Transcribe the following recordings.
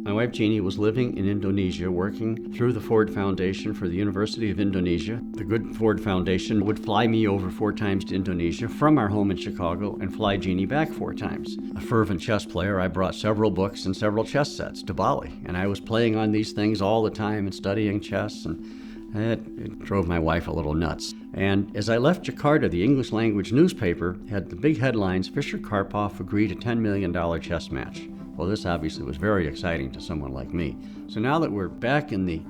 My wife Jeannie was living in Indonesia, working through the Ford Foundation for the University of Indonesia. The Good Ford Foundation would fly me over 4 times to Indonesia from our home in Chicago and fly Jeannie back 4 times. A fervent chess player, I brought several books and several chess sets to Bali, and I was playing on these things all the time and studying chess, and it drove my wife a little nuts. And as I left Jakarta, the English language newspaper had the big headlines, Fischer Karpov agreed a $10 million chess match. Well, this obviously was very exciting to someone like me. So now that we're back in the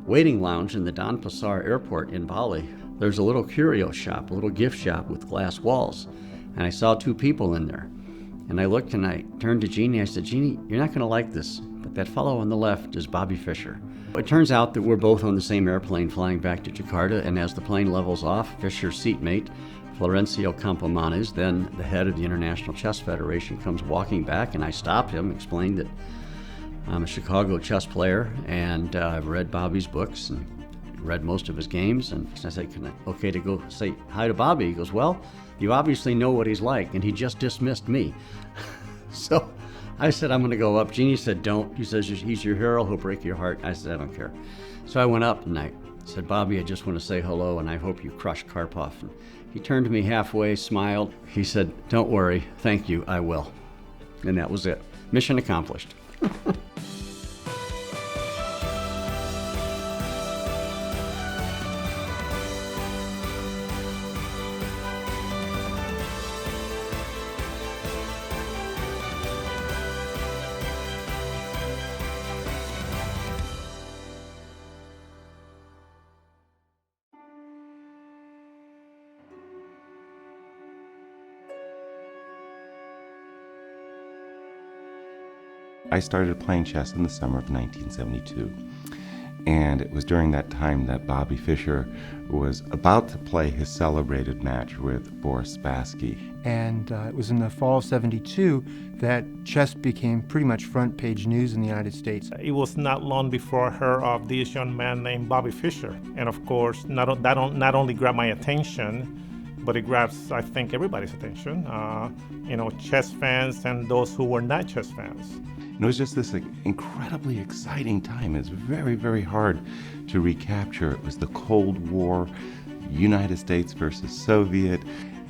waiting lounge in the Denpasar airport in Bali, there's a little curio shop, a little gift shop with glass walls. And I saw 2 people in there. And I looked and I turned to Jeannie. I said, Jeannie, you're not going to like this, but that fellow on the left is Bobby Fischer. It turns out that we're both on the same airplane flying back to Jakarta, and as the plane levels off, Fischer's seatmate, Florencio Campomanes, then the head of the International Chess Federation, comes walking back, and I stopped him, explained that I'm a Chicago chess player, and I've read Bobby's books and read most of his games, and I said, okay to go say hi to Bobby? He goes, well, you obviously know what he's like, and he just dismissed me. So I said, I'm gonna go up. Jeannie said, don't. He says, he's your hero, he'll break your heart. I said, I don't care. So I went up and I said, Bobby, I just want to say hello, and I hope you crush Karpov. And he turned to me halfway, smiled. He said, don't worry, thank you, I will. And that was it. Mission accomplished. I started playing chess in the summer of 1972, and it was during that time that Bobby Fischer was about to play his celebrated match with Boris Spassky. And it was in the fall of '72 that chess became pretty much front page news in the United States. It was not long before I heard of this young man named Bobby Fischer. And of course, not only grabbed my attention, but it grabs, I think, everybody's attention. Chess fans and those who were not chess fans. And it was just this incredibly exciting time. It's very, very hard to recapture. It was the Cold War, United States versus Soviet,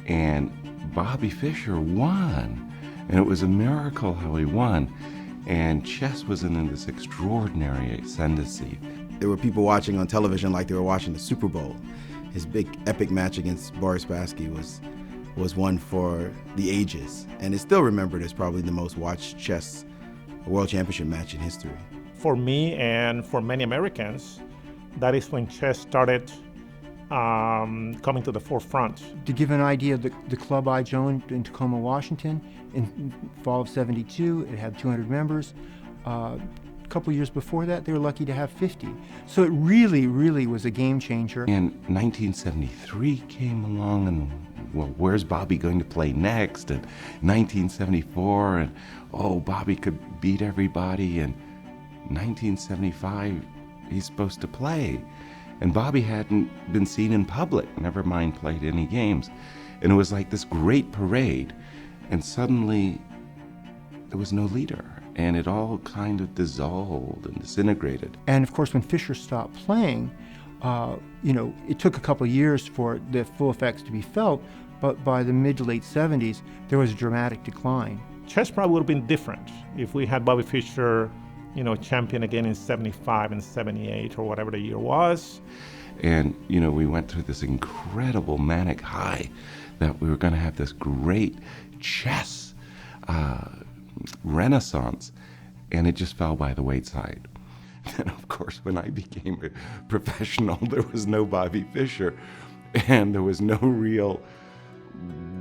and Bobby Fischer won. And it was a miracle how he won. And chess was in this extraordinary ascendancy. There were people watching on television like they were watching the Super Bowl. His big epic match against Boris Spassky was one for the ages, and it's still remembered as probably the most watched chess World Championship match in history. For me and for many Americans, that is when chess started coming to the forefront. To give an idea, the club I joined in Tacoma, Washington, in fall of '72, it had 200 members. A couple years before that, they were lucky to have 50. So it really, really was a game changer. And 1973 came along, and well, where's Bobby going to play next? And 1974, and Bobby could beat everybody. And 1975, he's supposed to play. And Bobby hadn't been seen in public, never mind played any games. And it was like this great parade. And suddenly, there was no leader. And it all kind of dissolved and disintegrated. And of course, when Fischer stopped playing, it took a couple of years for the full effects to be felt, but by the mid to late '70s, there was a dramatic decline. Chess probably would have been different if we had Bobby Fischer, champion again in '75 and '78 or whatever the year was. And, we went through this incredible manic high that we were going to have this great chess renaissance, and it just fell by the wayside. And of course, when I became a professional, there was no Bobby Fischer, and there was no real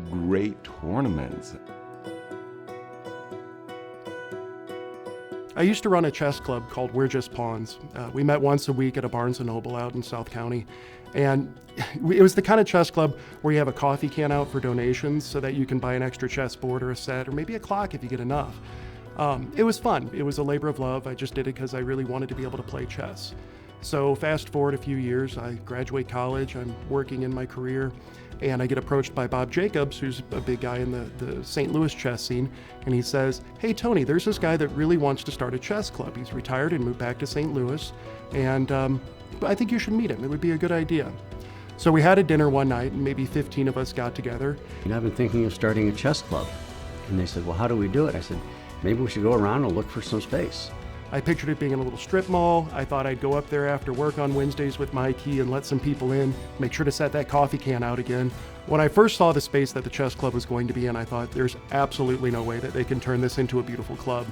great tournaments. I used to run a chess club called We're Just Pawns. We met once a week at a Barnes & Noble out in South County. And it was the kind of chess club where you have a coffee can out for donations so that you can buy an extra chessboard or a set or maybe a clock if you get enough. It was fun. It was a labor of love. I just did it because I really wanted to be able to play chess. So fast forward a few years, I graduate college, I'm working in my career, and I get approached by Bob Jacobs, who's a big guy in the St. Louis chess scene, and he says, "Hey Tony, there's this guy that really wants to start a chess club. He's retired and moved back to St. Louis, and I think you should meet him. It would be a good idea." So we had a dinner one night, and maybe 15 of us got together. And I've been thinking of starting a chess club. And they said, well, how do we do it? I said, maybe we should go around and look for some space. I pictured it being in a little strip mall. I thought I'd go up there after work on Wednesdays with my key and let some people in, make sure to set that coffee can out again. When I first saw the space that the chess club was going to be in, I thought there's absolutely no way that they can turn this into a beautiful club.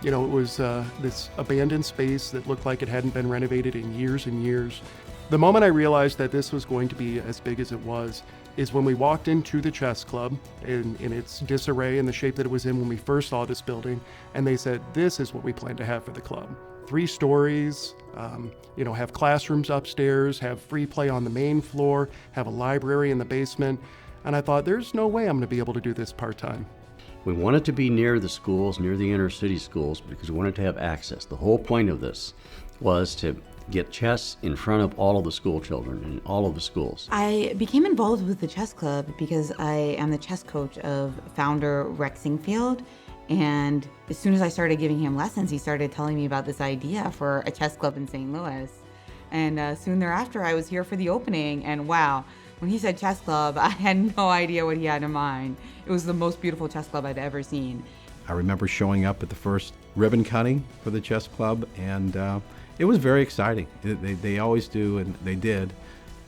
It was this abandoned space that looked like it hadn't been renovated in years and years. The moment I realized that this was going to be as big as it was is when we walked into the chess club in its disarray and the shape that it was in when we first saw this building, and they said, this is what we plan to have for the club. 3 stories, have classrooms upstairs, have free play on the main floor, have a library in the basement, and I thought, there's no way I'm going to be able to do this part-time. We wanted to be near the schools, near the inner city schools, because we wanted to have access. The whole point of this was to get chess in front of all of the school children in all of the schools. I became involved with the chess club because I am the chess coach of founder Rex Singfield. And as soon as I started giving him lessons, he started telling me about this idea for a chess club in St. Louis. And soon thereafter, I was here for the opening. And wow, when he said chess club, I had no idea what he had in mind. It was the most beautiful chess club I'd ever seen. I remember showing up at the first ribbon cutting for the chess club, and it was very exciting. They always do, and they did.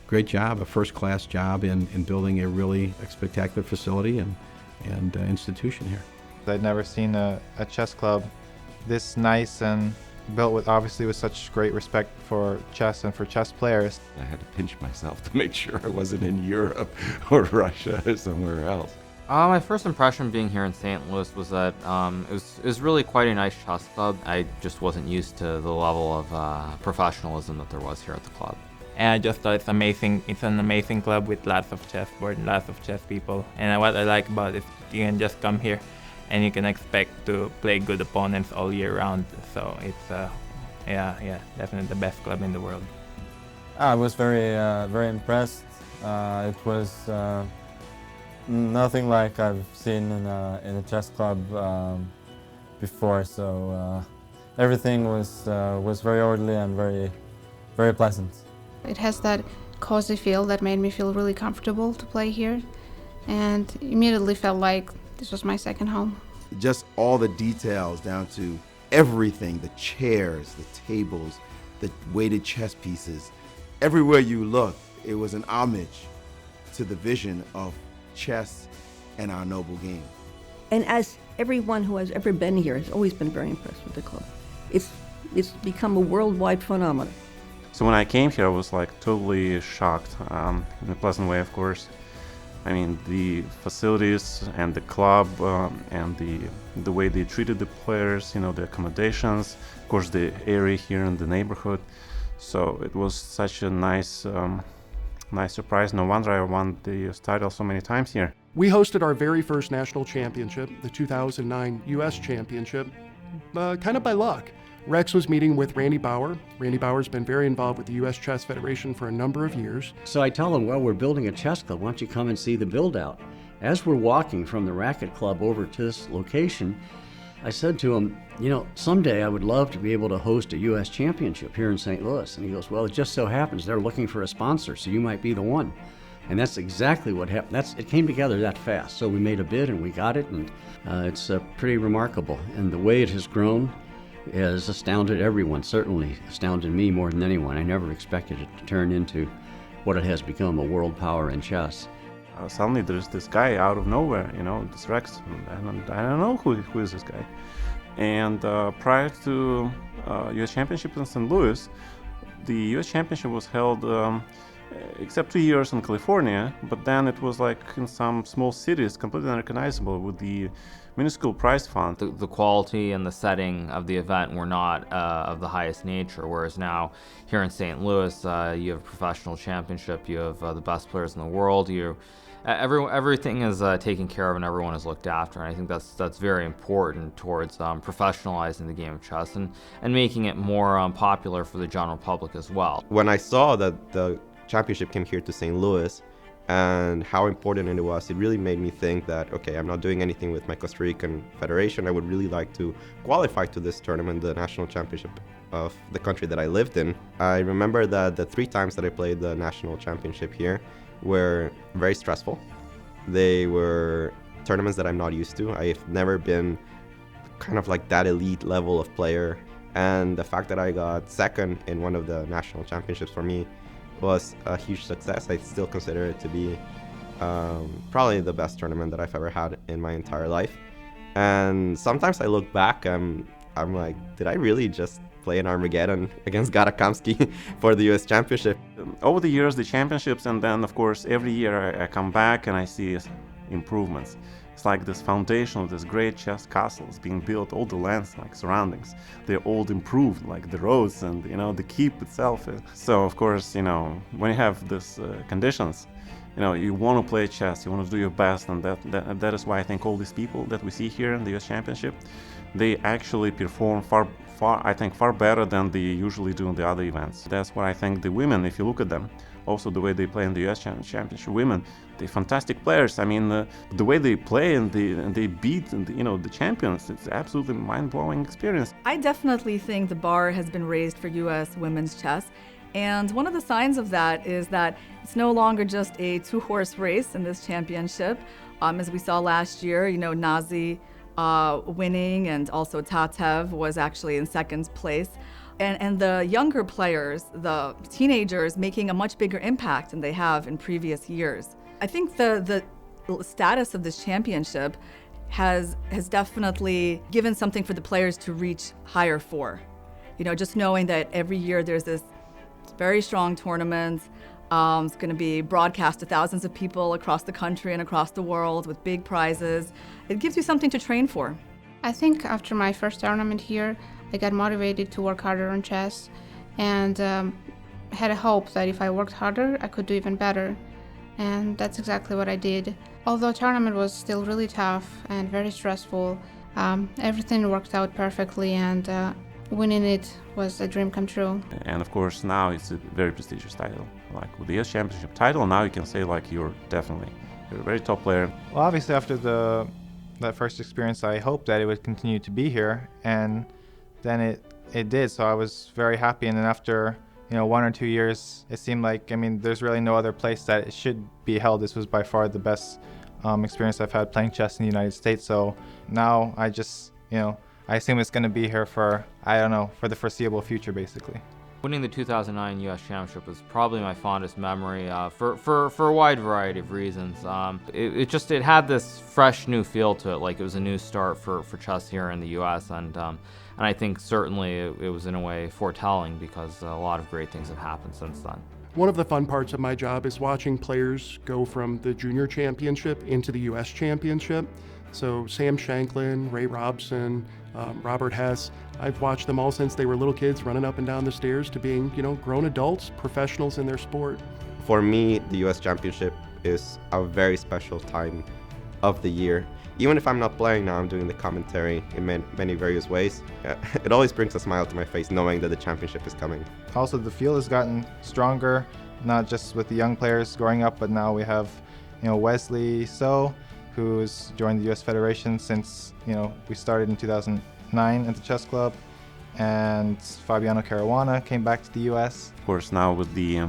Great job, a first-class job in building a really spectacular facility and institution here. I'd never seen a chess club this nice and built with such great respect for chess and for chess players. I had to pinch myself to make sure I wasn't in Europe or Russia or somewhere else. My first impression being here in St. Louis was that it was really quite a nice chess club. I just wasn't used to the level of professionalism that there was here at the club. And I just thought it's amazing. It's an amazing club with lots of chessboard, lots of chess people. And what I like about it is you can just come here and you can expect to play good opponents all year round. So it's, definitely the best club in the world. I was very impressed. It was nothing like I've seen in a chess club before. So everything was very orderly and very pleasant. It has that cozy feel that made me feel really comfortable to play here, and immediately felt like this was my second home. Just all the details down to everything, the chairs, the tables, the weighted chess pieces. Everywhere you look, it was an homage to the vision of chess and our noble game. And as everyone who has ever been here has always been very impressed with the club. It's become a worldwide phenomenon. So when I came here, I was totally shocked, in a pleasant way, of course. I mean, the facilities and the club and the way they treated the players, the accommodations, of course the area here in the neighborhood. So it was such a nice surprise. No wonder I won the title so many times here. We hosted our very first national championship, the 2009 U.S. Championship, kind of by luck. Rex was meeting with Randy Bauer. Randy Bauer's been very involved with the U.S. Chess Federation for a number of years. So I tell them, well, we're building a chess club. Why don't you come and see the build out? As we're walking from the racket club over to this location, I said to him, someday I would love to be able to host a U.S. championship here in St. Louis. And he goes, well, it just so happens they're looking for a sponsor, so you might be the one. And that's exactly what happened. It came together that fast. So we made a bid and we got it, and it's pretty remarkable. And the way it has grown has astounded everyone, certainly astounded me more than anyone. I never expected it to turn into what it has become, a world power in chess. Suddenly there's this guy out of nowhere, this Rex, and I don't know who is this guy. And prior to U.S. Championship in St. Louis, the U.S. Championship was held except 2 years in California, but then it was like in some small cities, completely unrecognizable with the minuscule prize fund. The quality and the setting of the event were not of the highest nature, whereas now here in St. Louis, you have a professional championship, you have the best players in the world, everything is taken care of and everyone is looked after, and I think that's very important towards professionalizing the game of chess and making it more popular for the general public as well. When I saw that the championship came here to St. Louis and how important it was, it really made me think that, okay, I'm not doing anything with my Costa Rican federation. I would really like to qualify to this tournament, the national championship of the country that I lived in. I remember that the 3 times that I played the national championship here were very stressful. They were tournaments that I'm not used to. I've never been kind of like that elite level of player, and the fact that I got second in one of the national championships for me was a huge success. I still consider it to be probably the best tournament that I've ever had in my entire life. And sometimes I look back, I'm like, did I really just play an Armageddon against Garakamsky for the US Championship? Over the years, the championships, and then of course every year I come back and I see improvements. It's like this foundation of this great chess castles being built, all the lands, like surroundings, they're all improved, like the roads and, you know, the keep itself. So of course, you know, when you have these conditions, you know, you want to play chess, you want to do your best, and that is why I think all these people that we see here in the US Championship, they actually perform far better than they usually do in the other events. That's why I think the women, if you look at them, also the way they play in the US Championship, women, they're fantastic players. I mean, the way they play and they beat, the champions, it's absolutely mind-blowing experience. I definitely think the bar has been raised for US women's chess. And one of the signs of that is that it's no longer just a 2-horse race in this championship. As we saw last year, Nazi winning, and also Tatev was actually in second place. And the younger players, the teenagers, making a much bigger impact than they have in previous years. I think the status of this championship has definitely given something for the players to reach higher for. Just knowing that every year there's this very strong tournament. It's going to be broadcast to thousands of people across the country and across the world with big prizes. It gives you something to train for. I think after my first tournament here, I got motivated to work harder on chess, and had a hope that if I worked harder, I could do even better. And that's exactly what I did. Although the tournament was still really tough and very stressful, everything worked out perfectly, and winning it was a dream come true. And of course now it's a very prestigious title. Like with the US Championship title, now you can say like you're a very top player. Well, obviously after that first experience, I hoped that it would continue to be here, and then it did. So I was very happy. And then after 1 or 2 years, it seemed like, there's really no other place that it should be held. This was by far the best experience I've had playing chess in the United States. So now I just, I assume it's going to be here for the foreseeable future, basically. Winning the 2009 U.S. Championship was probably my fondest memory for a wide variety of reasons. It had this fresh new feel to it, like it was a new start for chess here in the U.S. And I think certainly it was in a way foretelling, because a lot of great things have happened since then. One of the fun parts of my job is watching players go from the junior championship into the U.S. Championship. So Sam Shanklin, Ray Robson, Robert Hess, I've watched them all since they were little kids running up and down the stairs to being, grown adults, professionals in their sport. For me, the US Championship is a very special time of the year. Even if I'm not playing now, I'm doing the commentary in many various ways. It always brings a smile to my face knowing that the championship is coming. Also, the field has gotten stronger, not just with the young players growing up, but now we have, Wesley So, who's joined the U.S. Federation since, we started in 2009 at the chess club, and Fabiano Caruana came back to the U.S. Of course, now with the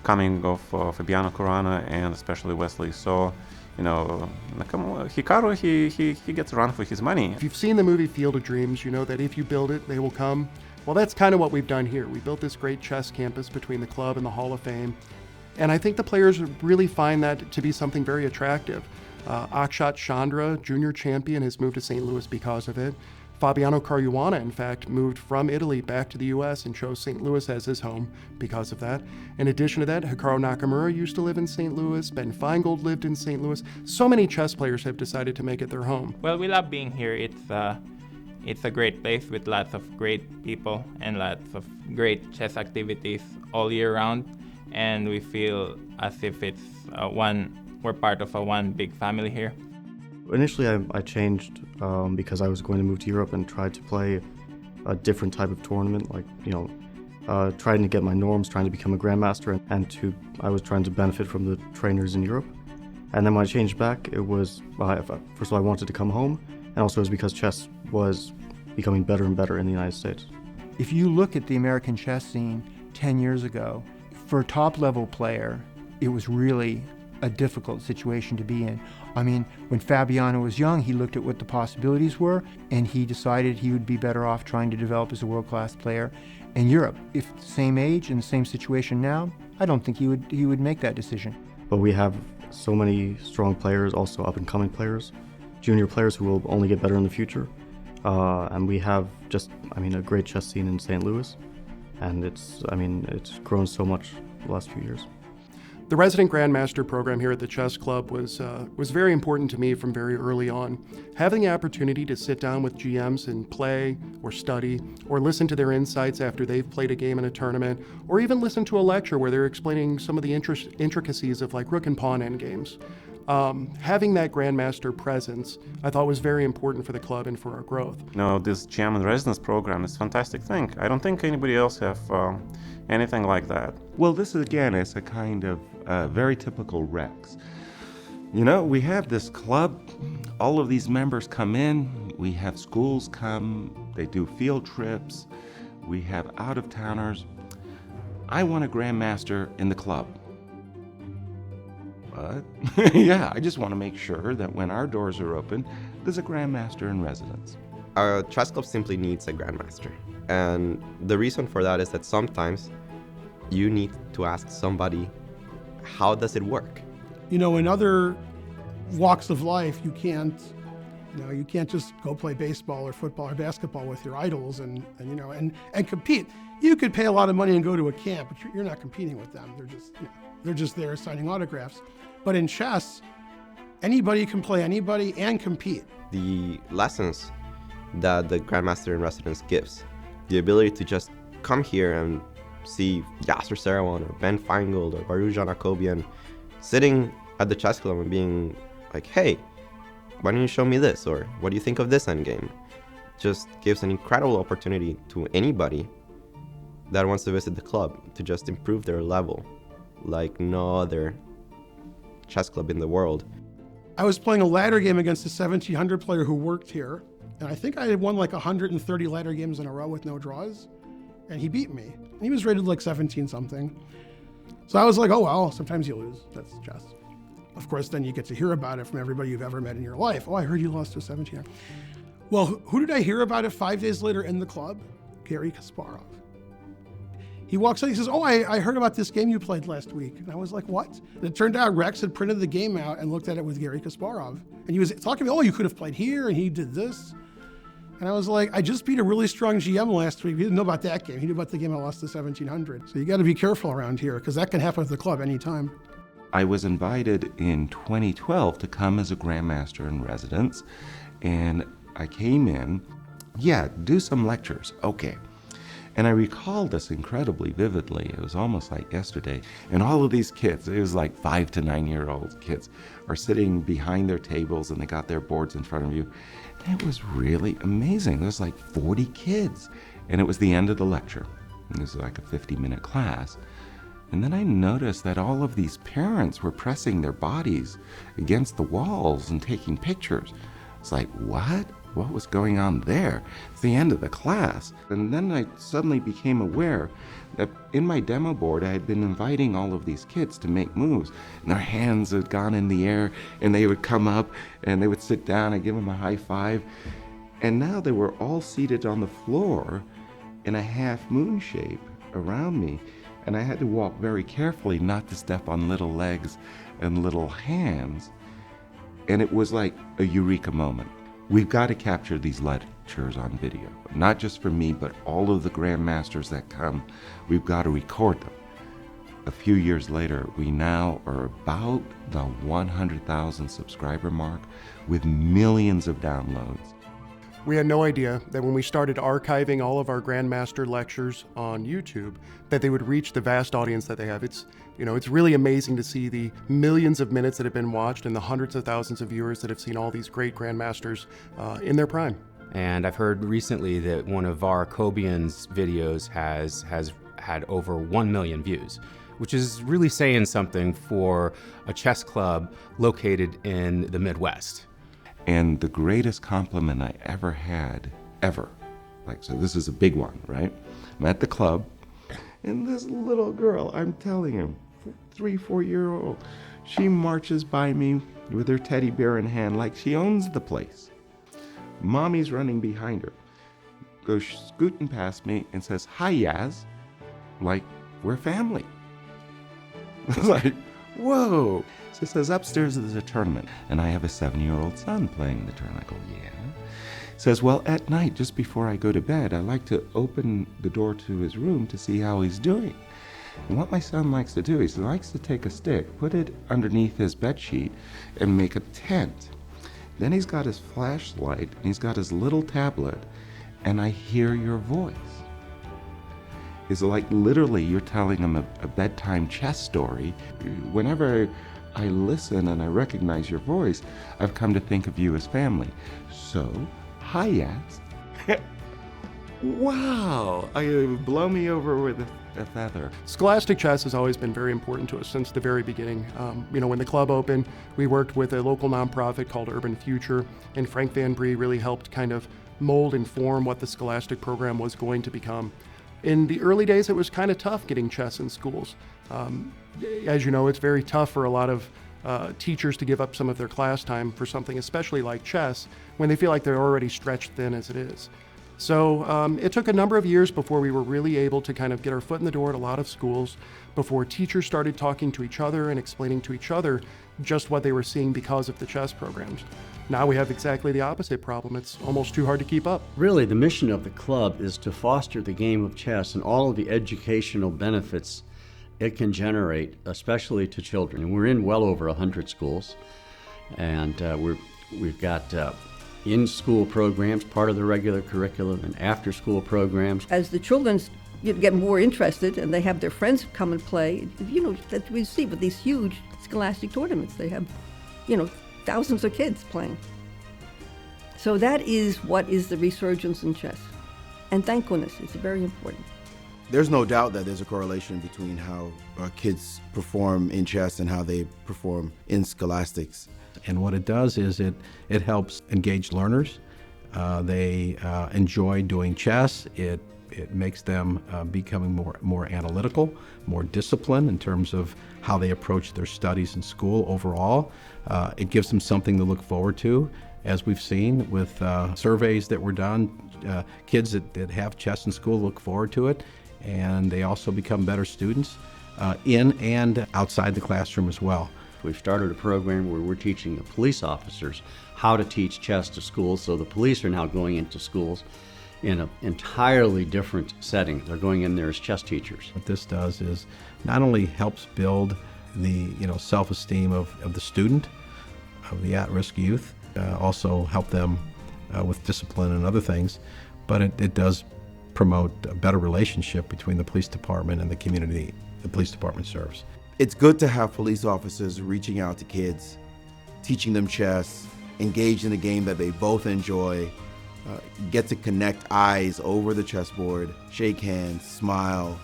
coming of Fabiano Caruana and especially Wesley So, Hikaru, he gets a run for his money. If you've seen the movie Field of Dreams, you know that if you build it, they will come. Well, that's kind of what we've done here. We built this great chess campus between the club and the Hall of Fame. And I think the players really find that to be something very attractive. Akshat Chandra, junior champion, has moved to St. Louis because of it. Fabiano Caruana, in fact, moved from Italy back to the US and chose St. Louis as his home because of that. In addition to that, Hikaru Nakamura used to live in St. Louis, Ben Feingold lived in St. Louis. So many chess players have decided to make it their home. Well, we love being here. It's a great place with lots of great people and lots of great chess activities all year round, and we feel as if we're part of one big family here. Initially, I changed because I was going to move to Europe and tried to play a different type of tournament, like, trying to get my norms, trying to become a grandmaster, and I was trying to benefit from the trainers in Europe. And then when I changed back, it was, first of all, I wanted to come home, and also it was because chess was becoming better and better in the United States. If you look at the American chess scene 10 years ago, for a top-level player, it was really a difficult situation to be in. I mean, when Fabiano was young, he looked at what the possibilities were, and he decided he would be better off trying to develop as a world-class player in Europe. If the same age and the same situation now, I don't think he would make that decision. But we have so many strong players, also up-and-coming players, junior players who will only get better in the future. And we have a great chess scene in St. Louis, and it's grown so much the last few years. The resident grandmaster program here at the Chess Club was very important to me from very early on. Having the opportunity to sit down with GMs and play or study or listen to their insights after they've played a game in a tournament, or even listen to a lecture where they're explaining some of the intricacies of like rook and pawn endgames. Having that grandmaster presence, I thought was very important for the club and for our growth. No, this GM and residence program is a fantastic thing. I don't think anybody else have anything like that. Well, this again is a kind of very typical Rex. We have this club, all of these members come in, we have schools come, they do field trips, we have out-of-towners. I want a grandmaster in the club. But, yeah, I just want to make sure that when our doors are open, there's a grandmaster in residence. Our chess club simply needs a grandmaster. And the reason for that is that sometimes you need to ask somebody, how does it work? In other walks of life, you can't just go play baseball or football or basketball with your idols and compete. You could pay a lot of money and go to a camp, but you're not competing with them. They're just there signing autographs. But in chess, anybody can play anybody and compete. The lessons that the Grandmaster in Residence gives, the ability to just come here and see Yasser Seirawan or Ben Feingold or Varouj Jacobian sitting at the chess club and being like, hey, why don't you show me this? Or what do you think of this endgame? Just gives an incredible opportunity to anybody that wants to visit the club to just improve their level like no other chess club in the world. I was playing a ladder game against a 1700 player who worked here, and I think I had won like 130 ladder games in a row with no draws, and he beat me. And he was rated like 17 something. So I was like, oh well, sometimes you lose, that's chess. Of course, then you get to hear about it from everybody you've ever met in your life. Oh, I heard you lost to a 17. Well, who did I hear about it 5 days later in the club? Garry Kasparov. He walks in, he says, oh, I heard about this game you played last week. And I was like, what? And it turned out Rex had printed the game out and looked at it with Garry Kasparov. And he was talking to me, oh, you could have played here, and he did this. And I was like, I just beat a really strong GM last week. He didn't know about that game. He knew about the game I lost to 1700. So you got to be careful around here, because that can happen at the club anytime. I was invited in 2012 to come as a grandmaster in residence, and I came in, do some lectures, okay. And I recall this incredibly vividly. It was almost like yesterday. And all of these kids, it was like 5 to 9 year old kids, are sitting behind their tables and they got their boards in front of you. And it was really amazing. There was like 40 kids. And it was the end of the lecture. And this was like a 50-minute class. And then I noticed that all of these parents were pressing their bodies against the walls and taking pictures. It's like, what? What was going on there? It's the end of the class. And then I suddenly became aware that in my demo board, I had been inviting all of these kids to make moves. And their hands had gone in the air, and they would come up, and they would sit down and give them a high five. And now they were all seated on the floor in a half moon shape around me. And I had to walk very carefully not to step on little legs and little hands. And it was like a eureka moment. We've got to capture these lectures on video, not just for me, but all of the grandmasters that come. We've got to record them. A few years later, we now are about the 100,000 subscriber mark with millions of downloads. We had no idea that when we started archiving all of our Grandmaster lectures on YouTube, that they would reach the vast audience that they have. It's really amazing to see the millions of minutes that have been watched and the hundreds of thousands of viewers that have seen all these great Grandmasters in their prime. And I've heard recently that one of our Kobian's videos has had over 1 million views, which is really saying something for a chess club located in the Midwest. And the greatest compliment I ever had, ever, so this is a big one, right? I'm at the club, and this little girl, I'm telling you, 3-4-year-old, she marches by me with her teddy bear in hand like she owns the place. Mommy's running behind her, goes scooting past me and says, "Hi, Yaz," like we're family. I was like, whoa. She says, "Upstairs there's a tournament, and I have a 7-year-old son playing in the tournament." I go, "Yeah." Says, "Well, at night, just before I go to bed, I like to open the door to his room to see how he's doing." And what my son likes to do is he likes to take a stick, put it underneath his bedsheet, and make a tent. Then he's got his flashlight, and he's got his little tablet, and I hear your voice. It's like literally you're telling him a bedtime chess story. Whenever I listen and I recognize your voice, I've come to think of you as family. So, hi, Yaz. Wow, blow me over with a feather. Scholastic Chess has always been very important to us since the very beginning. When the club opened, we worked with a local nonprofit called Urban Future, and Frank Van Brie really helped kind of mold and form what the Scholastic program was going to become. In the early days, it was kind of tough getting chess in schools. As you know, it's very tough for a lot of teachers to give up some of their class time for something, especially like chess, when they feel like they're already stretched thin as it is. So it took a number of years before we were really able to kind of get our foot in the door at a lot of schools, before teachers started talking to each other and explaining to each other just what they were seeing because of the chess programs. Now we have exactly the opposite problem. It's almost too hard to keep up. Really, the mission of the club is to foster the game of chess and all of the educational benefits it can generate, especially to children. And we're in well over 100 schools, and we've got in-school programs, part of the regular curriculum, and after-school programs. As the children get more interested and they have their friends come and play, that we see with these huge scholastic tournaments, they have, thousands of kids playing. So that is what is the resurgence in chess. And thank goodness, it's very important. There's no doubt that there's a correlation between how kids perform in chess and how they perform in scholastics. And what it does is it helps engage learners. They enjoy doing chess. It makes them becoming more analytical, more disciplined in terms of how they approach their studies in school overall. It gives them something to look forward to. As we've seen with surveys that were done, kids that have chess in school look forward to it, and they also become better students in and outside the classroom as well. We've started a program where we're teaching the police officers how to teach chess to schools, so the police are now going into schools in an entirely different setting. They're going in there as chess teachers. What this does is not only helps build the self-esteem of the student, of the at-risk youth, also help them with discipline and other things, but it does promote a better relationship between the police department and the community the police department serves. It's good to have police officers reaching out to kids, teaching them chess, engaged in a game that they both enjoy, get to connect eyes over the chessboard, shake hands, smile,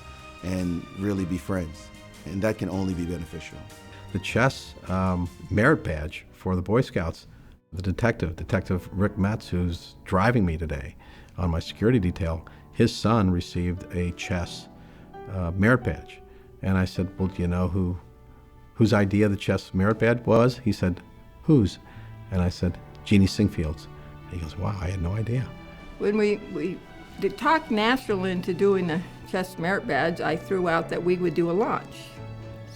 and really be friends. And that can only be beneficial. The chess merit badge for the Boy Scouts, the Detective Rick Metz, who's driving me today on my security detail, his son received a chess merit badge. And I said, well, do you know whose idea the chess merit badge was? He said, whose? And I said, Jeannie Singfield's. He goes, wow, I had no idea. When we talked Nashville into doing the chess merit badge, I threw out that we would do a launch.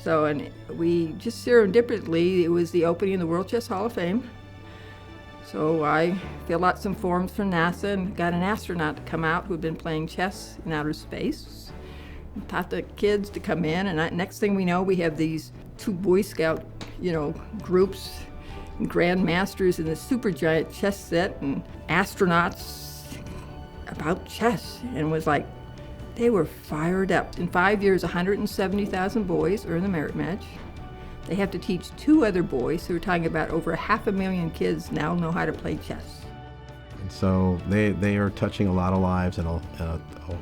So, and we just serendipitously, it was the opening of the World Chess Hall of Fame. So I filled out some forms for NASA and got an astronaut to come out who'd been playing chess in outer space. Taught the kids to come in, and next thing we know, we have these 2 Boy Scout, groups, and grandmasters in the super giant chess set, and astronauts about chess, and was like, they were fired up. In 5 years, 170,000 boys are in the merit match. They have to teach 2 other boys, so we're talking about over 500,000 kids now know how to play chess. And so they are touching a lot of lives in a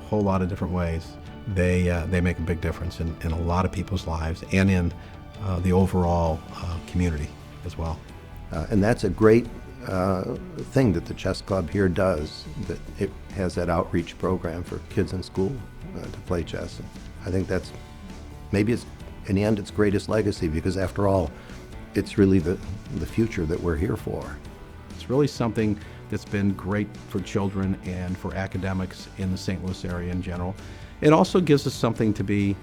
whole lot of different ways. They make a big difference in a lot of people's lives and in the overall community as well. And that's a great thing that the chess club here does, that it has that outreach program for kids in school to play chess. And I think that's maybe it's in the end its greatest legacy, because after all, it's really the future that we're here for. It's really something that's been great for children and for academics in the St. Louis area in general. It also gives us something to be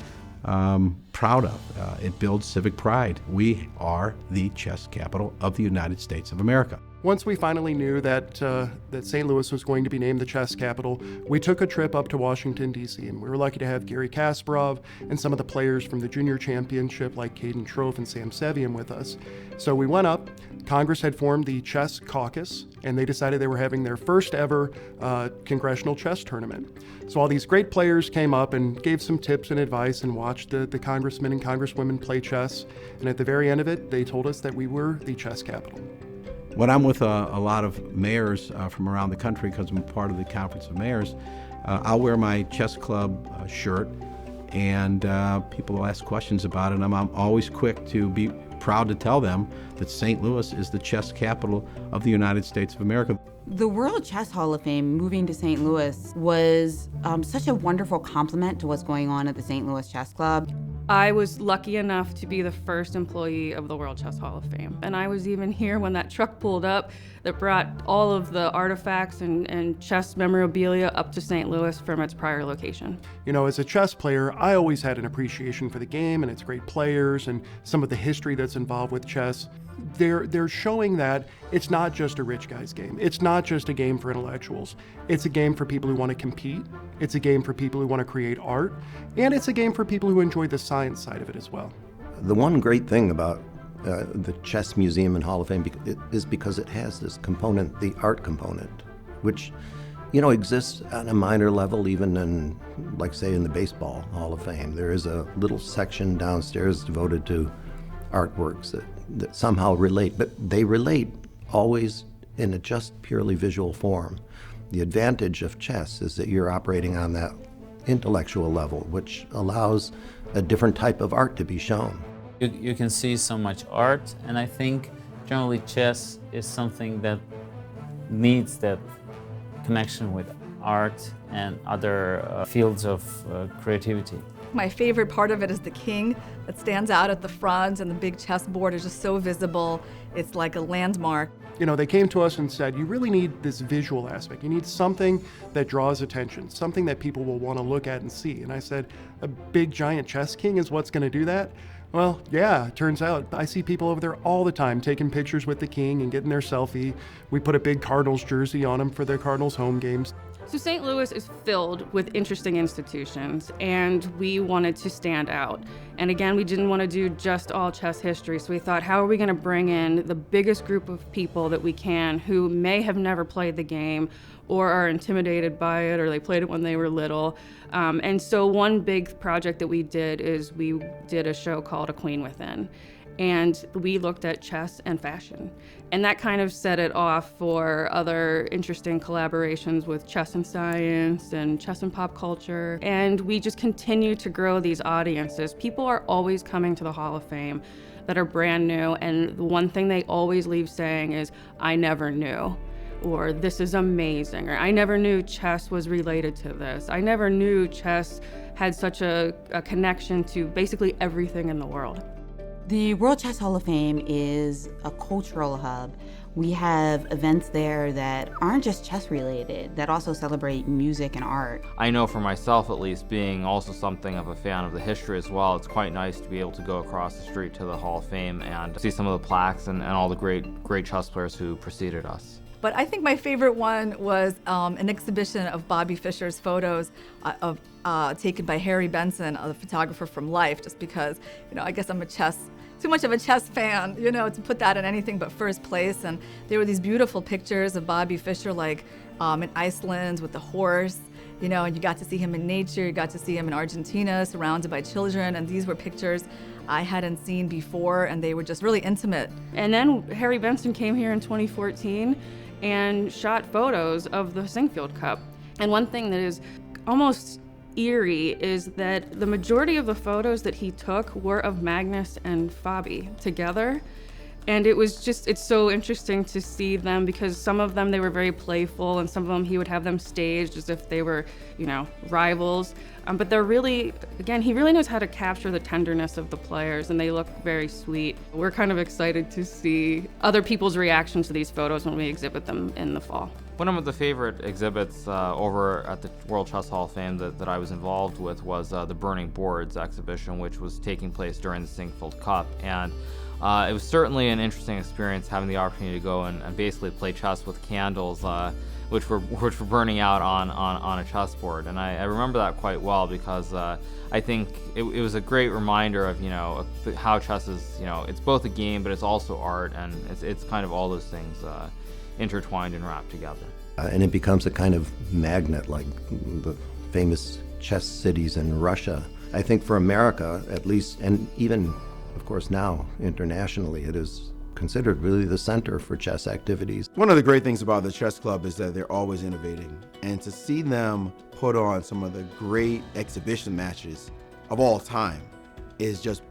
proud of. It builds civic pride. We are the chess capital of the United States of America. Once we finally knew that St. Louis was going to be named the chess capital, we took a trip up to Washington, D.C., and we were lucky to have Garry Kasparov and some of the players from the junior championship like Caden Trofe and Sam Sevian with us. So we went up. Congress had formed the Chess Caucus, and they decided they were having their first ever congressional chess tournament. So all these great players came up and gave some tips and advice and watched the congressmen and congresswomen play chess. And at the very end of it, they told us that we were the chess capital. When I'm with a lot of mayors from around the country, because I'm part of the Conference of Mayors, I'll wear my chess club shirt, and people will ask questions about it, and I'm always quick to be proud to tell them that St. Louis is the chess capital of the United States of America. The World Chess Hall of Fame moving to St. Louis was such a wonderful complement to what's going on at the St. Louis Chess Club. I was lucky enough to be the first employee of the World Chess Hall of Fame. And I was even here when that truck pulled up that brought all of the artifacts and chess memorabilia up to St. Louis from its prior location. You know, as a chess player, I always had an appreciation for the game and its great players and some of the history that's involved with chess. They're showing that it's not just a rich guy's game. It's not just a game for intellectuals. It's a game for people who want to compete. It's a game for people who want to create art. And it's a game for people who enjoy the science side of it as well. The one great thing about the Chess Museum and Hall of Fame is because it has this component, the art component, which, you know, exists on a minor level even in, like say, in the Baseball Hall of Fame. There is a little section downstairs devoted to artworks that somehow relate, but they relate always in a just purely visual form. The advantage of chess is that you're operating on that intellectual level, which allows a different type of art to be shown. You can see so much art, and I think generally chess is something that needs that connection with art and other fields of creativity. My favorite part of it is the king that stands out at the front, and the big chessboard is just so visible. It's like a landmark. You know, they came to us and said, you really need this visual aspect. You need something that draws attention, something that people will want to look at and see. And I said, a big giant chess king is what's going to do that? Well, yeah, it turns out I see people over there all the time taking pictures with the king and getting their selfie. We put a big Cardinals jersey on them for their Cardinals home games. So St. Louis is filled with interesting institutions, and we wanted to stand out. And again, we didn't want to do just all chess history, so we thought, how are we going to bring in the biggest group of people that we can who may have never played the game or are intimidated by it, or they played it when they were little. And so one big project that we did is we did a show called A Queen Within. And we looked at chess and fashion. And that kind of set it off for other interesting collaborations with chess and science and chess and pop culture. And we just continue to grow these audiences. People are always coming to the Hall of Fame that are brand new, and the one thing they always leave saying is, I never knew, or this is amazing, or I never knew chess was related to this. I never knew chess had such a connection to basically everything in the world. The World Chess Hall of Fame is a cultural hub. We have events there that aren't just chess related, that also celebrate music and art. I know for myself at least, being also something of a fan of the history as well, it's quite nice to be able to go across the street to the Hall of Fame and see some of the plaques and all the great chess players who preceded us. But I think my favorite one was an exhibition of Bobby Fischer's photos taken by Harry Benson, the photographer from Life, just because, I guess I'm too much of a chess fan, to put that in anything but first place. And there were these beautiful pictures of Bobby Fischer, like in Iceland with the horse, and you got to see him in nature, you got to see him in Argentina, surrounded by children, and these were pictures I hadn't seen before, and they were just really intimate. And then Harry Benson came here in 2014 and shot photos of the Singfield Cup. And one thing that is almost eerie is that the majority of the photos that he took were of Magnus and Fabi together. And it's so interesting to see them, because some of them they were very playful, and some of them he would have them staged as if they were, rivals. But they're really, again, he really knows how to capture the tenderness of the players, and they look very sweet. We're kind of excited to see other people's reactions to these photos when we exhibit them in the fall. One of the favorite exhibits over at the World Chess Hall of Fame that I was involved with was the Burning Boards exhibition, which was taking place during the Singfield Cup. And it was certainly an interesting experience having the opportunity to go and basically play chess with candles, which were burning out on a chessboard. And I remember that quite well, because I think it was a great reminder of how chess is, it's both a game, but it's also art, and it's kind of all those things intertwined and wrapped together. And it becomes a kind of magnet, like the famous chess cities in Russia. I think for America, at least, and even, of course, now internationally, it is considered really the center for chess activities. One of the great things about the chess club is that they're always innovating. And to see them put on some of the great exhibition matches of all time is just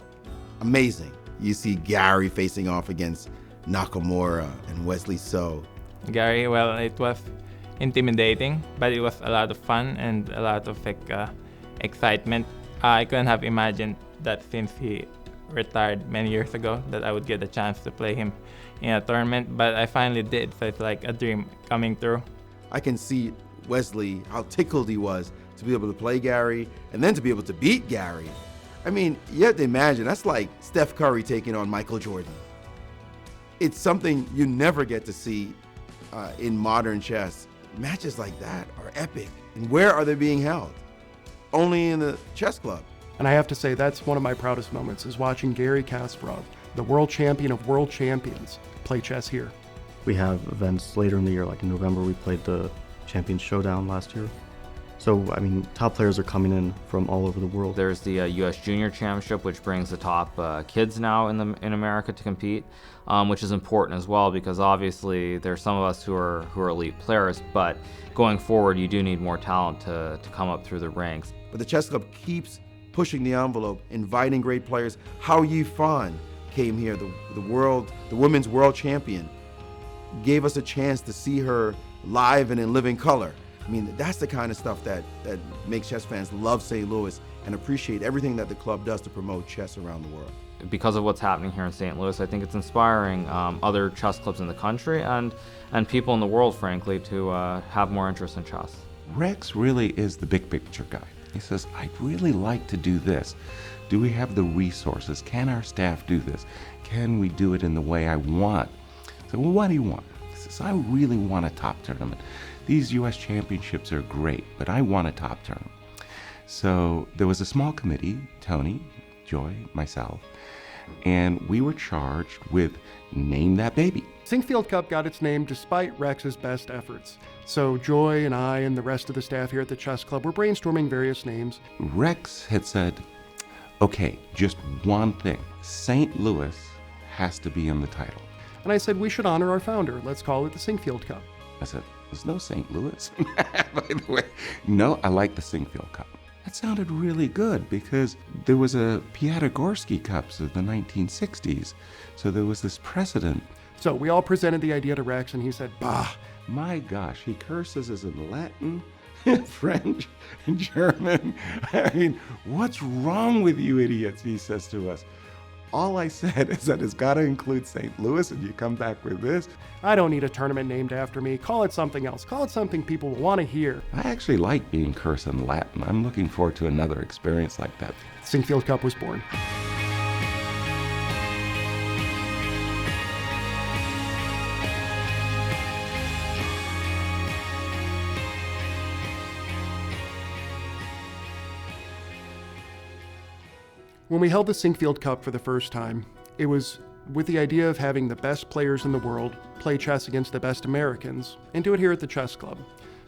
amazing. You see Gary facing off against Nakamura and Wesley So. Gary, well, it was intimidating, but it was a lot of fun and a lot of excitement. I couldn't have imagined that since he retired many years ago that I would get a chance to play him in a tournament, but I finally did, so it's like a dream coming true. I can see Wesley, how tickled he was to be able to play Gary and then to be able to beat Gary. I mean, you have to imagine, that's like Steph Curry taking on Michael Jordan. It's something you never get to see in modern chess. Matches like that are epic. And where are they being held? Only in the chess club. And I have to say, that's one of my proudest moments, is watching Garry Kasparov, the world champion of world champions, play chess here. We have events later in the year, like in November, we played the Champions Showdown last year. So, I mean, top players are coming in from all over the world. There's the U.S. Junior Championship, which brings the top kids now in America to compete, which is important as well, because obviously there's some of us who are elite players, but going forward, you do need more talent to come up through the ranks. But the chess club keeps pushing the envelope, inviting great players. Hao Yifan came here, the women's world champion, gave us a chance to see her live and in living color. I mean, that's the kind of stuff that makes chess fans love St. Louis and appreciate everything that the club does to promote chess around the world. Because of what's happening here in St. Louis, I think it's inspiring other chess clubs in the country and people in the world, frankly, to have more interest in chess. Rex really is the big picture guy. He says, I'd really like to do this. Do we have the resources? Can our staff do this? Can we do it in the way I want? So, well, what do you want? He says, I really want a top tournament. These U.S. championships are great, but I want a top tournament. So there was a small committee, Tony, Joy, myself, and we were charged with name that baby. Singfield Cup got its name despite Rex's best efforts. So Joy and I and the rest of the staff here at the Chess Club were brainstorming various names. Rex had said, okay, just one thing. St. Louis has to be in the title. And I said, we should honor our founder. Let's call it the Singfield Cup. I said, there's no St. Louis, by the way. No, I like the Singfield Cup. That sounded really good because there was a Piatigorsky Cups of the 1960s. So there was this precedent. So we all presented the idea to Rex and he said, bah. My gosh, he curses us in Latin, French, and German. I mean, what's wrong with you idiots, he says to us. All I said is that it's got to include St. Louis, and you come back with this. I don't need a tournament named after me. Call it something else. Call it something people will want to hear. I actually like being cursed in Latin. I'm looking forward to another experience like that. Sinkfield Cup was born. When we held the Sinkfield Cup for the first time, it was with the idea of having the best players in the world play chess against the best Americans and do it here at the Chess Club.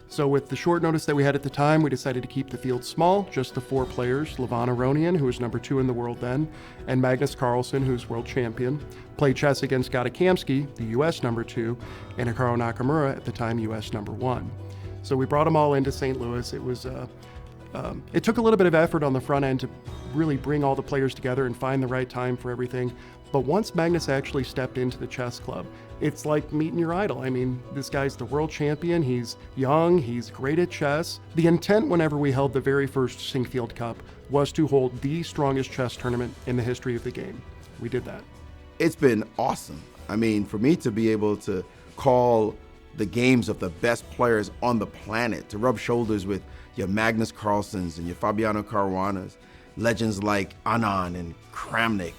So with the short notice that we had at the time, we decided to keep the field small, just the 4 players, Levon Aronian, who was number 2 in the world then, and Magnus Carlsen, who's world champion, play chess against Gata Kamsky, the US number 2, and Hikaru Nakamura, at the time US number 1. So we brought them all into St. Louis. It took a little bit of effort on the front end to really bring all the players together and find the right time for everything. But once Magnus actually stepped into the chess club, it's like meeting your idol. I mean, this guy's the world champion. He's young. He's great at chess. The intent whenever we held the very first Sinkfield Cup was to hold the strongest chess tournament in the history of the game. We did that. It's been awesome. I mean, for me to be able to call the games of the best players on the planet, to rub shoulders with your Magnus Carlsens and your Fabiano Caruanas, legends like Anand and Kramnik.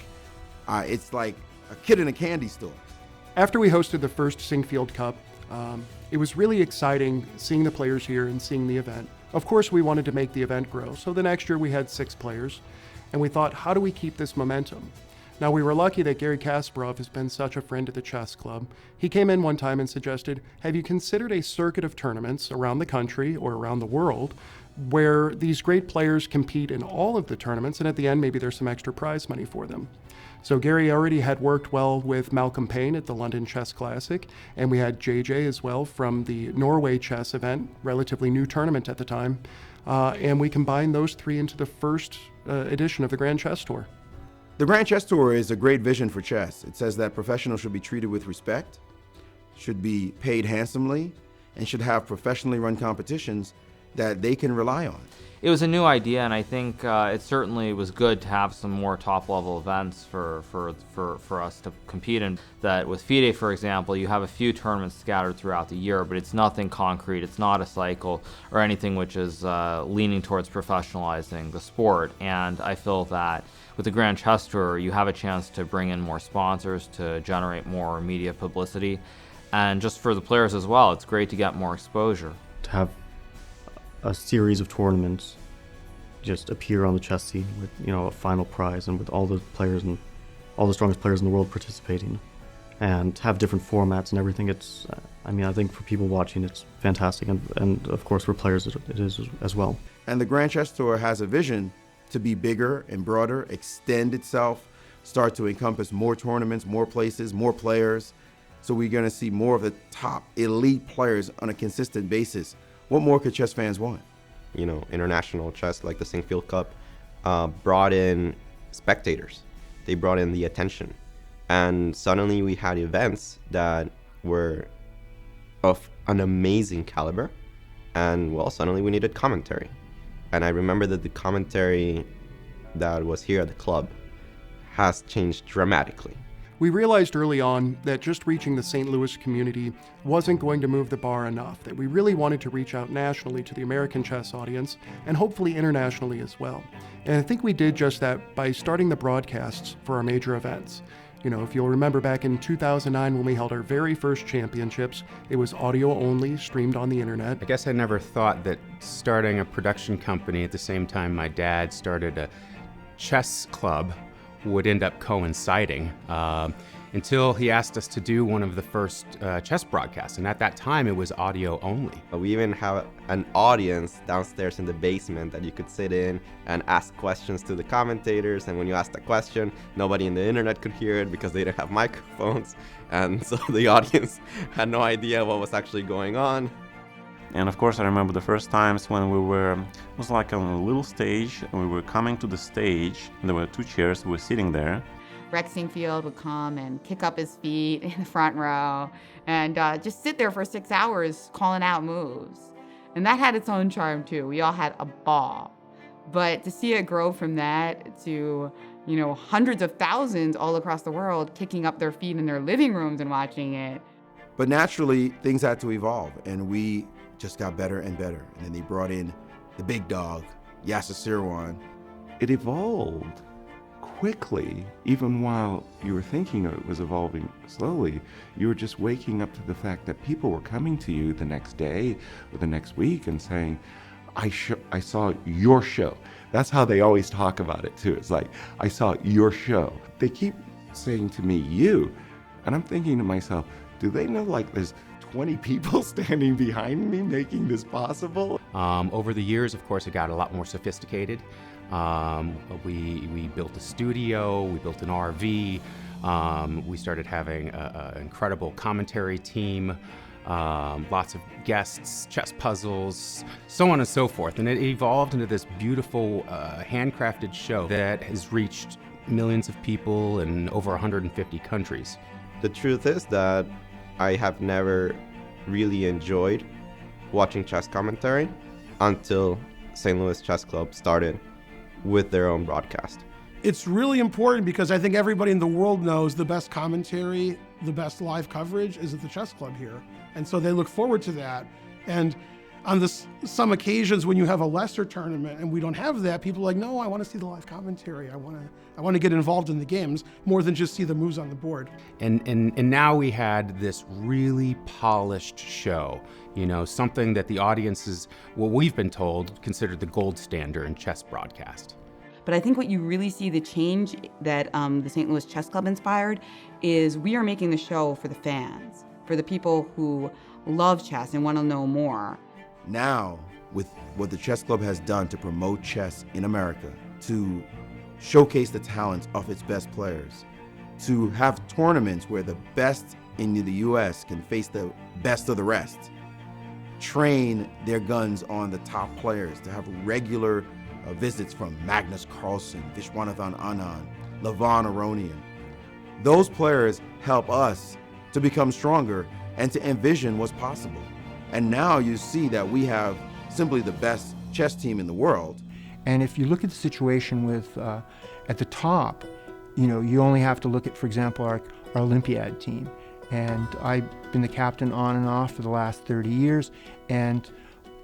It's like a kid in a candy store. After we hosted the first Sinkfield Cup, it was really exciting seeing the players here and seeing the event. Of course, we wanted to make the event grow, so the next year we had 6 players, and we thought, how do we keep this momentum? Now, we were lucky that Garry Kasparov has been such a friend to the chess club. He came in one time and suggested, have you considered a circuit of tournaments around the country or around the world where these great players compete in all of the tournaments, and at the end, maybe there's some extra prize money for them. So Garry already had worked well with Malcolm Payne at the London Chess Classic, and we had JJ as well from the Norway chess event, relatively new tournament at the time, and we combined those 3 into the first edition of the Grand Chess Tour. The Grand Chess Tour is a great vision for chess. It says that professionals should be treated with respect, should be paid handsomely, and should have professionally run competitions that they can rely on. It was a new idea, and I think it certainly was good to have some more top-level events for us to compete in. That with FIDE, for example, you have a few tournaments scattered throughout the year, but it's nothing concrete. It's not a cycle or anything which is leaning towards professionalizing the sport. And I feel that with the Grand Chess Tour, you have a chance to bring in more sponsors, to generate more media publicity, and just for the players as well, it's great to get more exposure. To have a series of tournaments just appear on the chess scene with, you know, a final prize and with all the players and all the strongest players in the world participating and have different formats and everything. It's, I mean, I think for people watching, it's fantastic. And of course, for players, it is as well. And the Grand Chess Tour has a vision to be bigger and broader, extend itself, start to encompass more tournaments, more places, more players. So we're going to see more of the top elite players on a consistent basis. What more could chess fans want? You know, international chess like the Sinkfield Cup brought in spectators. They brought in the attention. And suddenly we had events that were of an amazing caliber. And well, suddenly we needed commentary. And I remember that the commentary that was here at the club has changed dramatically. We realized early on that just reaching the St. Louis community wasn't going to move the bar enough, that we really wanted to reach out nationally to the American chess audience and hopefully internationally as well. And I think we did just that by starting the broadcasts for our major events. You know, if you'll remember back in 2009 when we held our very first championships, it was audio only, streamed on the internet. I guess I never thought that starting a production company at the same time my dad started a chess club would end up coinciding until he asked us to do one of the first chess broadcasts. And at that time, it was audio only. We even have an audience downstairs in the basement that you could sit in and ask questions to the commentators. And when you asked a question, nobody in the internet could hear it because they didn't have microphones. And so the audience had no idea what was actually going on. And of course, I remember the first times when we were, it was like on a little stage, and we were coming to the stage, and there were 2 chairs, we were sitting there. Rex Sinkfield would come and kick up his feet in the front row and just sit there for 6 hours calling out moves. And that had its own charm too. We all had a ball. But to see it grow from that to hundreds of thousands all across the world kicking up their feet in their living rooms and watching it. But naturally, things had to evolve, and we just got better and better. And then they brought in the big dog, Yasser Seirawan. It evolved quickly. Even while you were thinking it was evolving slowly, you were just waking up to the fact that people were coming to you the next day or the next week and saying, I saw your show. That's how they always talk about it too. It's like, I saw your show. They keep saying to me, you. And I'm thinking to myself, do they know like there's 20 people standing behind me making this possible? Over the years, of course, it got a lot more sophisticated. We built a studio, we built an RV, we started having an incredible commentary team, lots of guests, chess puzzles, so on and so forth. And it evolved into this beautiful handcrafted show that has reached millions of people in over 150 countries. The truth is that I have never really enjoyed watching chess commentary until St. Louis Chess Club started with their own broadcast. It's really important because I think everybody in the world knows the best commentary, the best live coverage is at the Chess Club here. And so they look forward to that. And on some occasions when you have a lesser tournament and we don't have that, people are like, no, I want to see the live commentary. I want to get involved in the games more than just see the moves on the board. And now we had this really polished show, something that the audiences, what we've been told, considered the gold standard in chess broadcast. But I think what you really see the change that the St. Louis Chess Club inspired is we are making the show for the fans, for the people who love chess and want to know more. Now, with what the Chess Club has done to promote chess in America, to showcase the talents of its best players, to have tournaments where the best in the U.S. can face the best of the rest, train their guns on the top players, to have regular visits from Magnus Carlsen, Viswanathan Anand, Levon Aronian. Those players help us to become stronger and to envision what's possible. And now you see that we have simply the best chess team in the world. And if you look at the situation with, at the top, you only have to look at, for example, our Olympiad team. And I've been the captain on and off for the last 30 years. And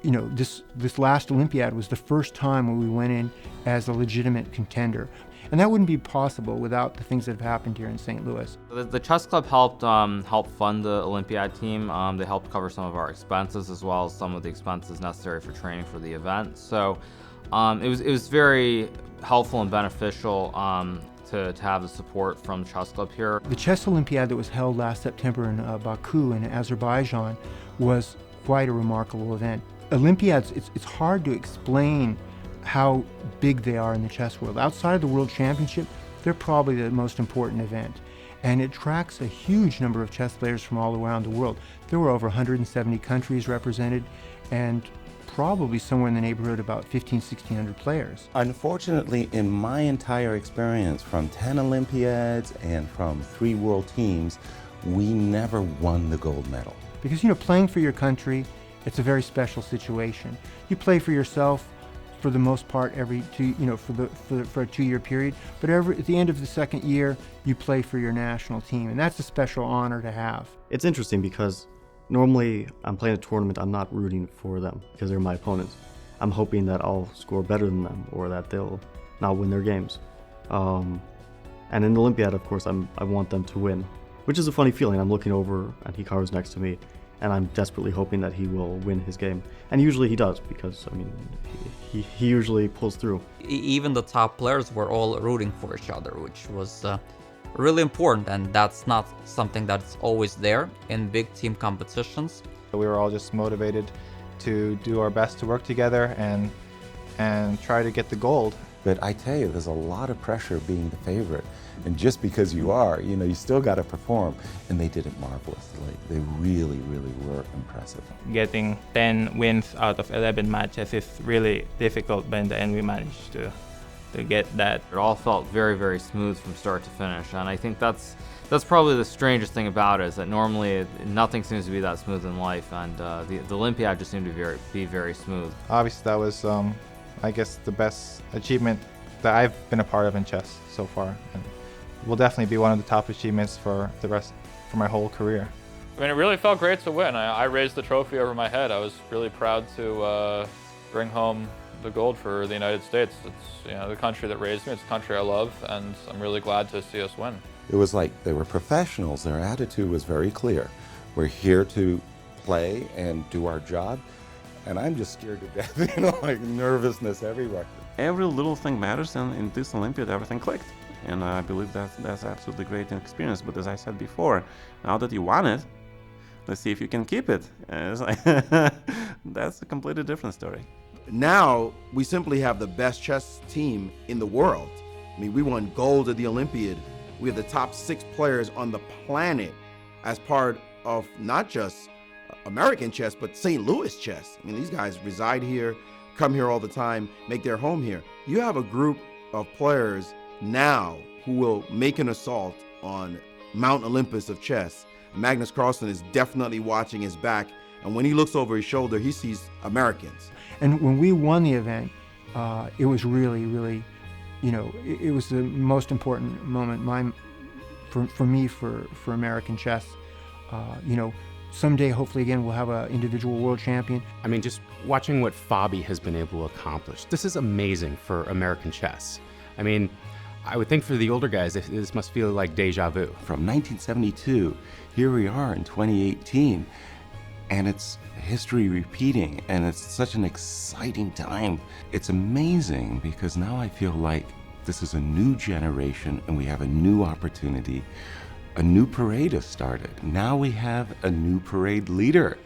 this last Olympiad was the first time when we went in as a legitimate contender. And that wouldn't be possible without the things that have happened here in St. Louis. The Chess Club helped fund the Olympiad team. They helped cover some of our expenses as well as some of the expenses necessary for training for the event. So it was very helpful and beneficial to have the support from the Chess Club here. The Chess Olympiad that was held last September in Baku in Azerbaijan was quite a remarkable event. Olympiads, it's hard to explain how big they are in the chess world. Outside of the World Championship, they're probably the most important event. And it attracts a huge number of chess players from all around the world. There were over 170 countries represented and probably somewhere in the neighborhood about 1,600 players. Unfortunately, in my entire experience from 10 Olympiads and from 3 world teams, we never won the gold medal. Because, playing for your country, it's a very special situation. You play for yourself for the most part for a 2-year period, but at the end of the second year, you play for your national team, and that's a special honor to have. It's interesting because normally I'm playing a tournament, I'm not rooting for them because they're my opponents. I'm hoping that I'll score better than them or that they'll not win their games. And in the Olympiad, of course, I want them to win, which is a funny feeling. I'm looking over and Hikaru's next to me, and I'm desperately hoping that he will win his game. And usually he does, because, he usually pulls through. Even the top players were all rooting for each other, which was really important, and that's not something that's always there in big team competitions. We were all just motivated to do our best to work together and try to get the gold. But I tell you, there's a lot of pressure being the favorite. And just because you are, you still got to perform. And they did it marvelously. They really, really were impressive. Getting 10 wins out of 11 matches is really difficult, but in the end we managed to get that. It all felt very, very smooth from start to finish. And I think that's probably the strangest thing about it, is that normally nothing seems to be that smooth in life. And the Olympiad just seemed to be very smooth. Obviously that was, I guess, the best achievement that I've been a part of in chess so far, and will definitely be one of the top achievements for my whole career. I mean, it really felt great to win. I raised the trophy over my head. I was really proud to bring home the gold for the United States. It's the country that raised me. It's a country I love, and I'm really glad to see us win. It was like they were professionals. Their attitude was very clear. We're here to play and do our job, and I'm just scared to death, like nervousness everywhere. Every little thing matters, and in this Olympiad, everything clicked. And I believe that's absolutely great experience. But as I said before, now that you won it, let's see if you can keep it. It's like that's a completely different story. Now we simply have the best chess team in the world. I mean, we won gold at the Olympiad. We have the top 6 players on the planet as part of not just American chess, but St. Louis chess. I mean, these guys reside here, come here all the time, make their home here. You have a group of players now who will make an assault on Mount Olympus of chess. Magnus Carlsen is definitely watching his back, and when he looks over his shoulder, he sees Americans. And when we won the event, it was really, really, it was the most important moment for me for American chess. Someday, hopefully again, we'll have an individual world champion. I mean, just watching what Fabi has been able to accomplish, this is amazing for American chess. I mean, I would think for the older guys, this must feel like deja vu. From 1972, here we are in 2018, and it's history repeating, and it's such an exciting time. It's amazing because now I feel like this is a new generation and we have a new opportunity. A new parade has started. Now we have a new parade leader,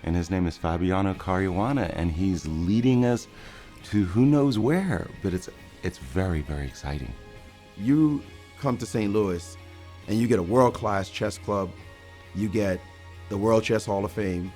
and his name is Fabiano Caruana, and he's leading us to who knows where, but it's very, very exciting. You come to St. Louis and you get a world-class chess club, you get the World Chess Hall of Fame.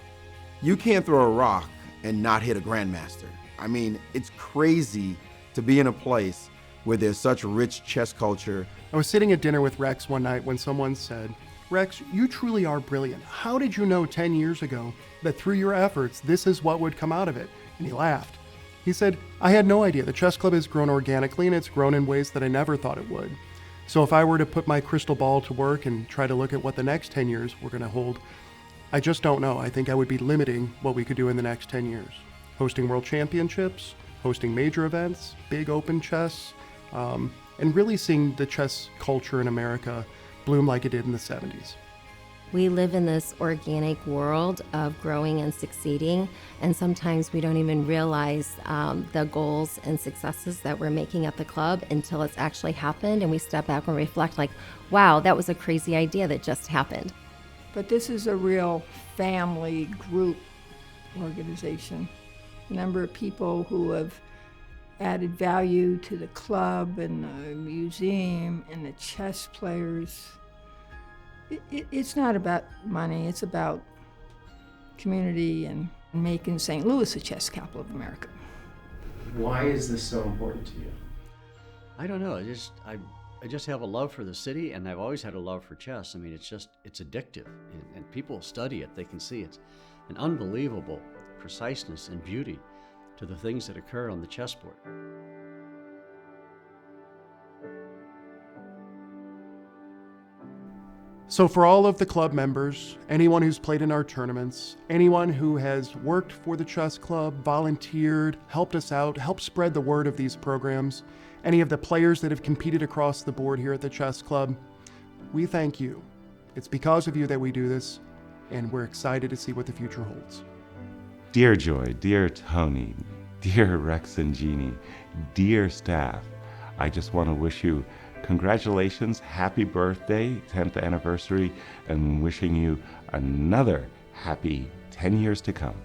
You can't throw a rock and not hit a grandmaster. I mean, it's crazy to be in a place where there's such rich chess culture. I was sitting at dinner with Rex one night when someone said, "Rex, you truly are brilliant. How did you know 10 years ago that through your efforts, this is what would come out of it?" And he laughed. He said, "I had no idea. The chess club has grown organically, and it's grown in ways that I never thought it would. So if I were to put my crystal ball to work and try to look at what the next 10 years were going to hold, I just don't know. I think I would be limiting what we could do in the next 10 years. Hosting world championships, hosting major events, big open chess, and really seeing the chess culture in America bloom like it did in the 70s. We live in this organic world of growing and succeeding, and sometimes we don't even realize the goals and successes that we're making at the club until it's actually happened, and we step back and reflect like, wow, that was a crazy idea that just happened. But this is a real family group organization. A number of people who have added value to the club and the museum and the chess players. It's not about money, it's about community and making St. Louis a chess capital of America. Why is this so important to you? I don't know. I just have a love for the city, and I've always had a love for chess. I mean, it's addictive, and people study it. They can see it's an unbelievable preciseness and beauty to the things that occur on the chessboard. So for all of the club members, anyone who's played in our tournaments, anyone who has worked for the chess club, volunteered, helped us out, helped spread the word of these programs, any of the players that have competed across the board here at the chess club, we thank you. It's because of you that we do this, and we're excited to see what the future holds. Dear Joy, dear Tony, dear Rex and Jeannie, dear staff, I just want to wish you congratulations, happy birthday, 10th anniversary, and wishing you another happy 10 years to come.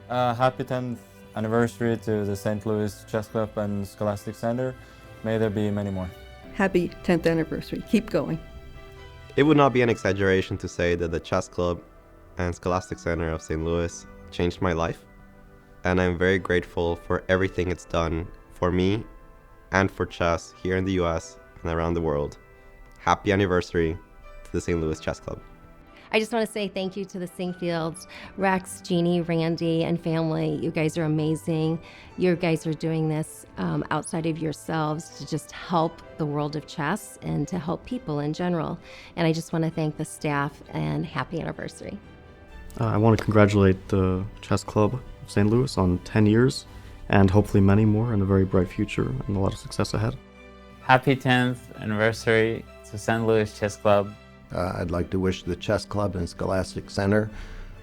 Happy 10th anniversary to the St. Louis Chess Club and Scholastic Center. May there be many more. Happy 10th anniversary. Keep going. It would not be an exaggeration to say that the Chess Club and Scholastic Center of St. Louis changed my life, and I'm very grateful for everything it's done for me and for chess here in the US and around the world. Happy anniversary to the St. Louis Chess Club. I just want to say thank you to the Singfields, Rex, Jeannie, Randy, and family. You guys are amazing. You guys are doing this outside of yourselves to just help the world of chess and to help people in general. And I just want to thank the staff and happy anniversary. I want to congratulate the Chess Club of St. Louis on 10 years and hopefully many more and a very bright future and a lot of success ahead. Happy 10th anniversary to St. Louis Chess Club. I'd like to wish the Chess Club and Scholastic Center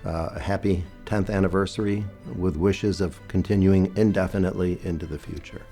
a happy 10th anniversary with wishes of continuing indefinitely into the future.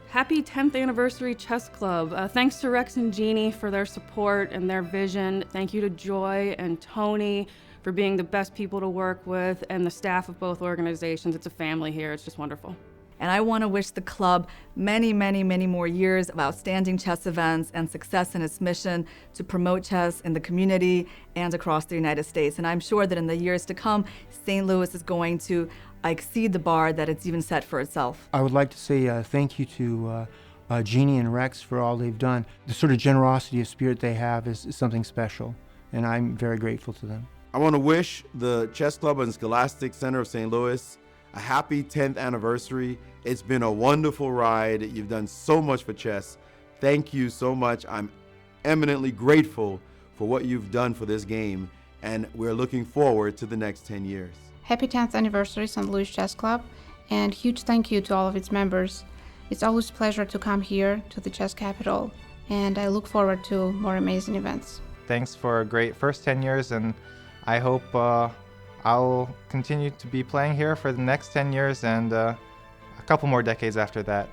Happy 10th anniversary Chess Club. Thanks to Rex and Jeannie for their support and their vision. Thank you to Joy and Tony for being the best people to work with, and the staff of both organizations. It's a family here. It's just wonderful. And I want to wish the club many, many, many more years of outstanding chess events and success in its mission to promote chess in the community and across the United States. And I'm sure that in the years to come, St. Louis is going to exceed the bar that it's even set for itself. I would like to say thank you to Jeannie and Rex for all they've done. The sort of generosity of spirit they have is something special, and I'm very grateful to them. I want to wish the Chess Club and Scholastic Center of St. Louis a happy 10th anniversary. It's been a wonderful ride. You've done so much for chess. Thank you so much. I'm eminently grateful for what you've done for this game, and we're looking forward to the next 10 years. Happy 10th anniversary, St. Louis Chess Club, and huge thank you to all of its members. It's always a pleasure to come here to the chess capital, and I look forward to more amazing events. Thanks for a great first 10 years, and I hope I'll continue to be playing here for the next 10 years and a couple more decades after that.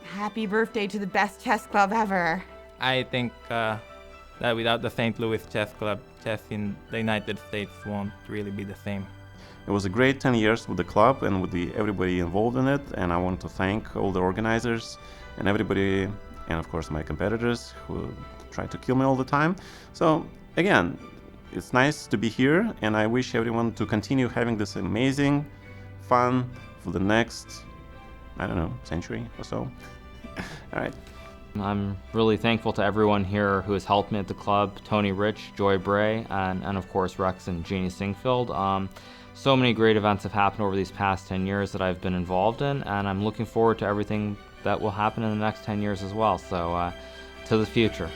Happy birthday to the best chess club ever. I think that without the St. Louis Chess Club, chess in the United States won't really be the same. It was a great 10 years with the club and with everybody involved in it, and I want to thank all the organizers and everybody, and of course my competitors who try to kill me all the time. So again, it's nice to be here, and I wish everyone to continue having this amazing fun for the next, I don't know, century or so. All right. I'm really thankful to everyone here who has helped me at the club, Tony Rich, Joy Bray, and of course Rex and Jeannie Singfield. So many great events have happened over these past 10 years that I've been involved in, and I'm looking forward to everything that will happen in the next 10 years as well. So to the future.